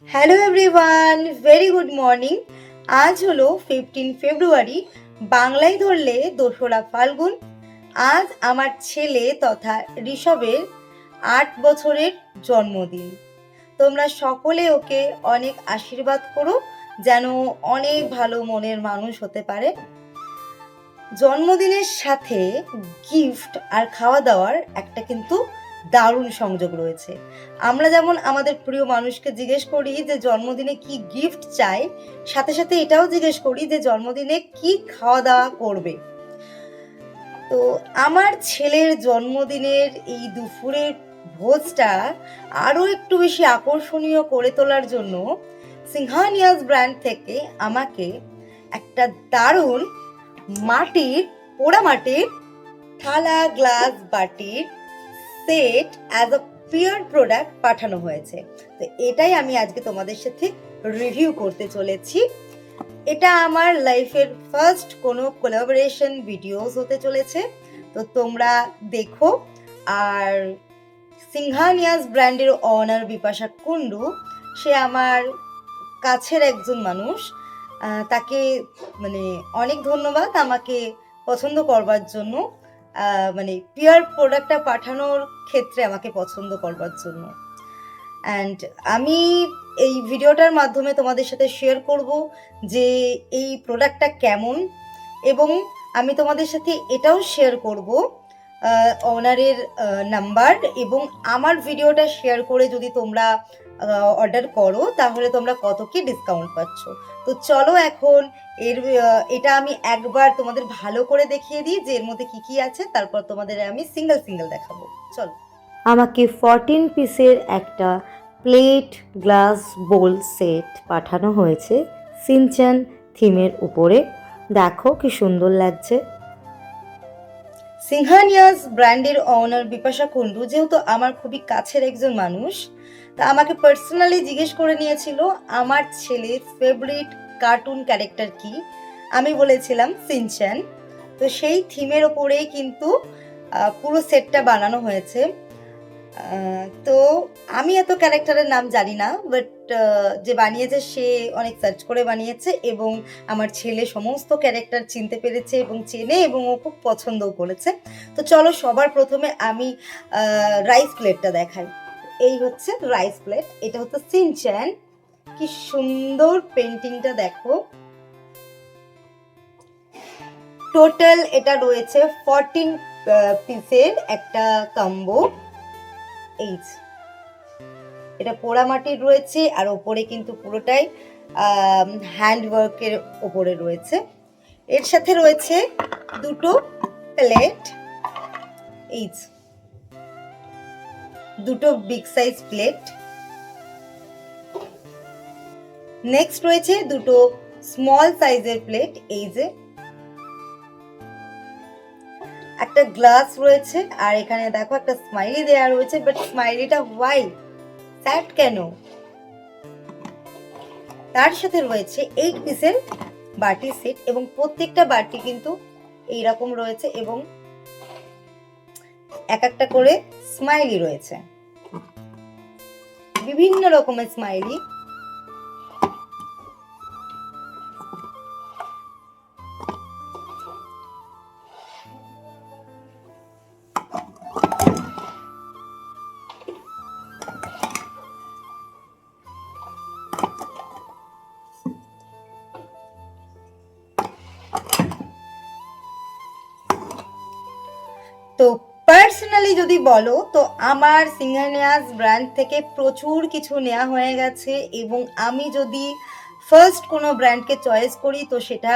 Hello everyone, very good morning. আজ হলো 15 ফেব্রুয়ারি, বাংলায় ধরলে 2রা ফাল্গুন। আজ আমার ছেলে তথা ঋষভের 8 বছরের জন্মদিন। তোমরা সকলে ওকে অনেক আশীর্বাদ করো, যেন অনেক ভালো মনের মানুষ হতে পারে। জন্মদিনের সাথে গিফট আর খাওয়া দাওয়ার একটা কিন্তু দারুণ সংযোগ রয়েছে। আমরা যেমন আমাদের প্রিয় মানুষকে জিজ্ঞেস করি যে জন্মদিনে কি গিফট চাই, সাথে সাথে এটাও জিজ্ঞেস করি যে জন্মদিনে কি খাওয়া দাওয়া করবে। তো আমার ছেলের জন্মদিনের এই দুপুরের ভোজটা আরও একটু বেশি আকর্ষণীয় করে তোলার জন্য সিংহানিয়াস ব্র্যান্ড থেকে আমাকে একটা দারুণ পোড়ামাটির থালা, গ্লাস, বাটির set as a pure product পাঠানো হয়েছে। তো এটাই আমি আজকে তোমাদের সাথে রিভিউ করতে চলেছি। এটা আমার লাইফের ফার্স্ট কোনো কোলাবোরেশন ভিডিওস হতে চলেছে, তো তোমরা দেখো। আর সিংহানিয়াস ব্র্যান্ডের অনার বিপাশা কুন্ডু, সে আমার কাছের একজন মানুষ। তাকে অনেক ধন্যবাদ আমাকে পছন্দ করবার জন্য, পিওর প্রোডাক্টটা পাঠানোর ক্ষেত্রে আমাকে পছন্দ করবার জন্য। অ্যান্ড আমি এই ভিডিওটার মাধ্যমে তোমাদের সাথে শেয়ার করব যে এই প্রোডাক্টটা কেমন, এবং আমি তোমাদের সাথে এটাও শেয়ার করব ওনারের নাম্বার, এবং আমার ভিডিওটা শেয়ার করে যদি তোমরা অর্ডার করো তাহলে তোমরা কত কি ডিসকাউন্ট পাচ্ছ। তো চলো এখন এটা আমি একবার তোমাদের ভালো করে দেখিয়ে দিই যে এর মধ্যে কি কি আছে, তারপর তোমাদের আমি সিঙ্গেল সিঙ্গেল দেখাবো। চলো। আমাকে 14 পিসের একটা প্লেট, গ্লাস, বোল সেট পাঠানো হয়েছে সিনচ্যান থিমের উপরে। দেখো কি সুন্দর লাগছে। সিংহানিয়াস ব্র্যান্ডের ওনার বিপাশা কুন্ডু যেহেতু আমার খুবই কাছের একজন মানুষ, তা আমাকে পার্সোনালি জিজ্ঞেস করে নিয়েছিল আমার ছেলের ফেভারিট কার্টুন ক্যারেক্টার কি। আমি বলেছিলাম সিনচ্যান। তো সেই থিমের ওপরেই কিন্তু পুরো সেটটা বানানো হয়েছে। তো আমি এত ক্যারেক্টারের নাম জানি না, বাট যে বানিয়েছে সে অনেক সার্চ করে বানিয়েছে, এবং আমার ছেলে সমস্ত ক্যারেক্টার চিনতে পেরেছে এবং চেনে, এবং ও খুব পছন্দও করেছে। তো চলো সবার প্রথমে আমি রাইস প্লেটটা দেখাই। এই হচ্ছে রাইস প্লেট, এটা হচ্ছে সিনচ্যান। কি সুন্দর পেন্টিংটা দেখো। টোটাল এটা রয়েছে 14 পিসের একটা কম্বো। এই এটা পোড়ামাটির রয়েছে, আর ওপরে কিন্তু পুরোটাই হ্যান্ডওয়ার্কের ওপরে রয়েছে। এর সাথে রয়েছে দুটো প্লেট, এই দুটো বিগ সাইজ প্লেট। নেক্সট রয়েছে দুটো স্মল সাইজের প্লেট, এই যে একটা গ্লাস রয়েছে, আর এখানে দেখো একটা স্মাইলি দেয়া রয়েছে, বাট স্মাইলিটা হোয়াইট, স্যাড কেন? তার সাথে রয়েছে 8 পিসের বাটি সেট, এবং প্রত্যেকটা বাটি কিন্তু এইরকম রয়েছে, এবং এক একটা করে স্মাইলি রয়েছে, বিভিন্ন রকমের স্মাইলি। তো পার্সোনালি যদি বলো তো আমার সিংহানিয়াস ব্র্যান্ড থেকে প্রচুর কিছু নেওয়া হয়ে গেছে, এবং আমি যদি ফার্স্ট কোনো ব্র্যান্ডকে চয়েস করি তো সেটা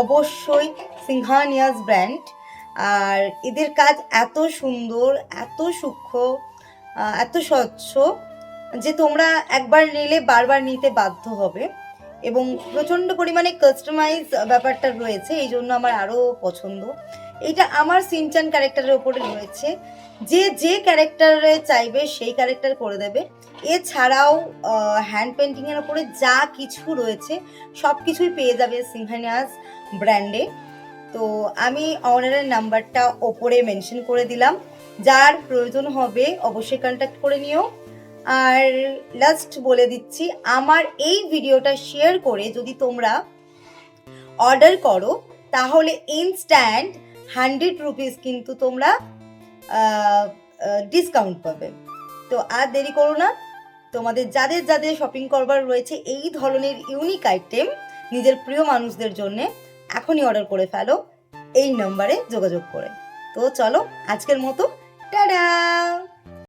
অবশ্যই সিংহানিয়াস ব্র্যান্ড। আর এদের কাজ এত সুন্দর, এত সূক্ষ্ম, এত স্বচ্ছ যে তোমরা একবার নিলে বারবার নিতে বাধ্য হবে, এবং প্রচণ্ড পরিমাণে কাস্টমাইজ ব্যাপারটা রয়েছে, এই জন্য আমার আরও পছন্দ। এইটা আমার সিনচ্যান ক্যারেক্টারের ওপরে রয়েছে, যে যে ক্যারেক্টারে চাইবে সেই ক্যারেক্টার করে দেবে। এছাড়াও হ্যান্ড পেন্টিংয়ের ওপরে যা কিছু রয়েছে সব কিছুই পেয়ে যাবে সিংহানিয়াস ব্র্যান্ডে। তো আমি অনারের নাম্বারটা ওপরে মেনশন করে দিলাম, যার প্রয়োজন হবে অবশ্যই কন্ট্যাক্ট করে নিও। আর লাস্ট বলে দিচ্ছি, আমার এই ভিডিওটা শেয়ার করে যদি তোমরা অর্ডার করো তাহলে ইনস্ট্যান্ট 100 রুপিস কিন্তু তোমরা ডিসকাউন্ট পাবে। তো আর দেরি করো না, তোমাদের যাদের যাদের শপিং করবার রয়েছে এই ধরনের ইউনিক আইটেম নিজের প্রিয় মানুষদের জন্য, এখনই অর্ডার করে ফেলো এই নম্বরে যোগাযোগ করে। তো চলো আজকের মতো টাটা।